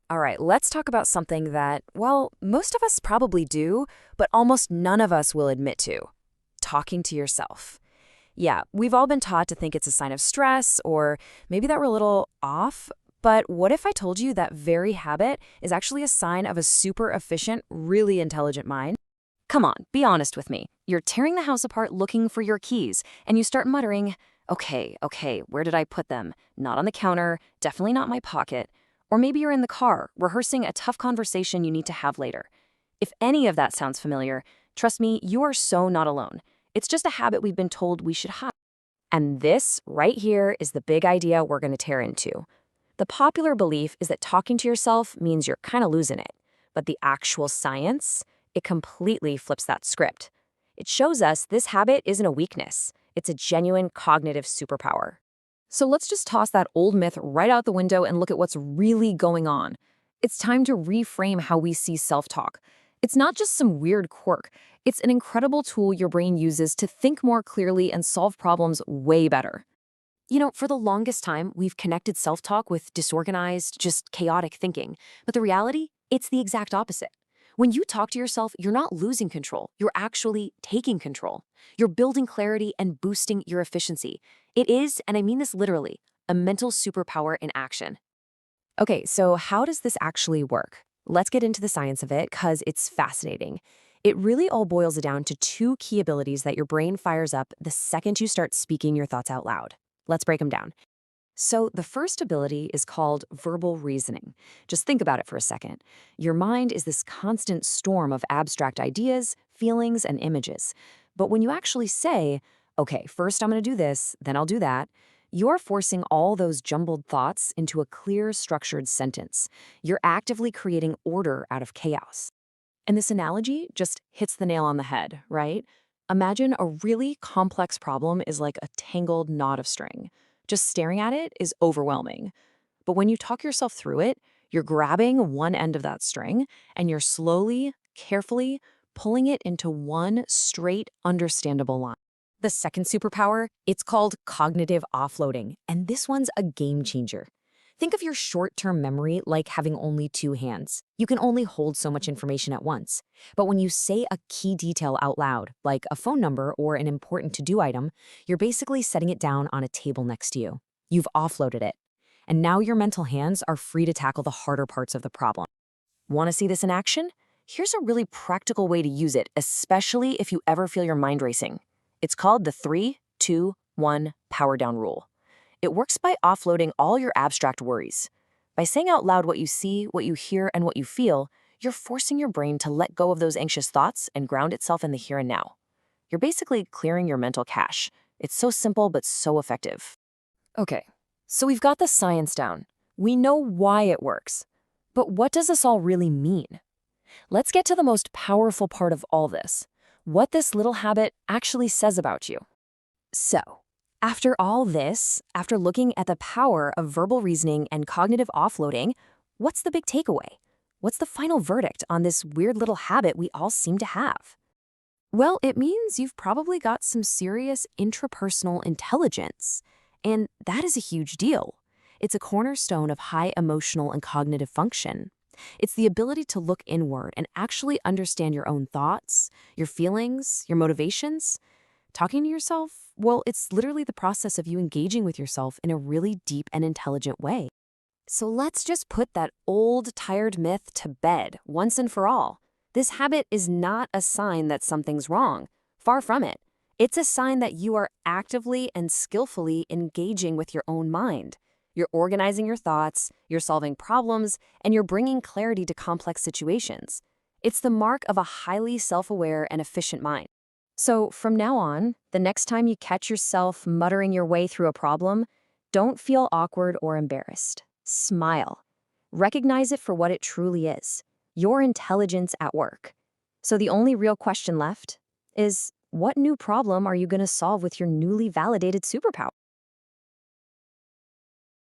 All right, let's talk about something that, well, most of us probably do, but almost none of us will admit to. Talking to yourself. Yeah, we've all been taught to think it's a sign of stress, or maybe that we're a little off. But what if I told you that very habit is actually a sign of a super efficient, really intelligent mind? Come on, be honest with me. You're tearing the house apart looking for your keys, and you start muttering, okay, where did I put them? Not on the counter, definitely not my pocket. Or maybe you're in the car, rehearsing a tough conversation you need to have later. If any of that sounds familiar, trust me, you are so not alone. It's just a habit we've been told we should have. And this, right here, is the big idea we're going to tear into. The popular belief is that talking to yourself means you're kind of losing it. But the actual science, it completely flips that script. It shows us this habit isn't a weakness. It's a genuine cognitive superpower. So let's just toss that old myth right out the window and look at what's really going on. It's time to reframe how we see self-talk. It's not just some weird quirk. It's an incredible tool your brain uses to think more clearly and solve problems way better. You know, for the longest time, we've connected self-talk with disorganized, just chaotic thinking. But the reality, it's the exact opposite. When you talk to yourself, you're not losing control. You're actually taking control. You're building clarity and boosting your efficiency. It is, and I mean this literally, a mental superpower in action. Okay, so how does this actually work? Let's get into the science of it because it's fascinating. It really all boils down to two key abilities that your brain fires up the second you start speaking your thoughts out loud. Let's break them down. So the first ability is called verbal reasoning. Just think about it for a second. Your mind is this constant storm of abstract ideas, feelings, and images. But when you actually say, okay, first I'm going to do this, then I'll do that, you're forcing all those jumbled thoughts into a clear, structured sentence. You're actively creating order out of chaos. And this analogy just hits the nail on the head, right? Imagine a really complex problem is like a tangled knot of string. Just staring at it is overwhelming. But when you talk yourself through it, you're grabbing one end of that string and you're slowly, carefully pulling it into one straight, understandable line. The second superpower, it's called cognitive offloading, and this one's a game changer. Think of your short-term memory like having only two hands. You can only hold so much information at once. But when you say a key detail out loud, like a phone number or an important to-do item, you're basically setting it down on a table next to you. You've offloaded it. And now your mental hands are free to tackle the harder parts of the problem. Want to see this in action? Here's a really practical way to use it, especially if you ever feel your mind racing. It's called the 3-2-1 power down rule. It works by offloading all your abstract worries. By saying out loud what you see, what you hear, and what you feel, you're forcing your brain to let go of those anxious thoughts and ground itself in the here and now. You're basically clearing your mental cache. It's so simple but so effective. Okay, so we've got the science down. We know why it works. But what does this all really mean? Let's get to the most powerful part of all this, what this little habit actually says about you. So, after all this, after looking at the power of verbal reasoning and cognitive offloading, what's the big takeaway? What's the final verdict on this weird little habit we all seem to have? Well, it means you've probably got some serious intrapersonal intelligence, and that is a huge deal. It's a cornerstone of high emotional and cognitive function. It's the ability to look inward and actually understand your own thoughts, your feelings, your motivations. Talking to yourself, well, it's literally the process of you engaging with yourself in a really deep and intelligent way. So let's just put that old, tired myth to bed once and for all. This habit is not a sign that something's wrong. Far from it. It's a sign that you are actively and skillfully engaging with your own mind. You're organizing your thoughts, you're solving problems, and you're bringing clarity to complex situations. It's the mark of a highly self-aware and efficient mind. So from now on, the next time you catch yourself muttering your way through a problem, don't feel awkward or embarrassed. Smile. Recognize it for what it truly is, your intelligence at work. So the only real question left is, what new problem are you going to solve with your newly validated superpower?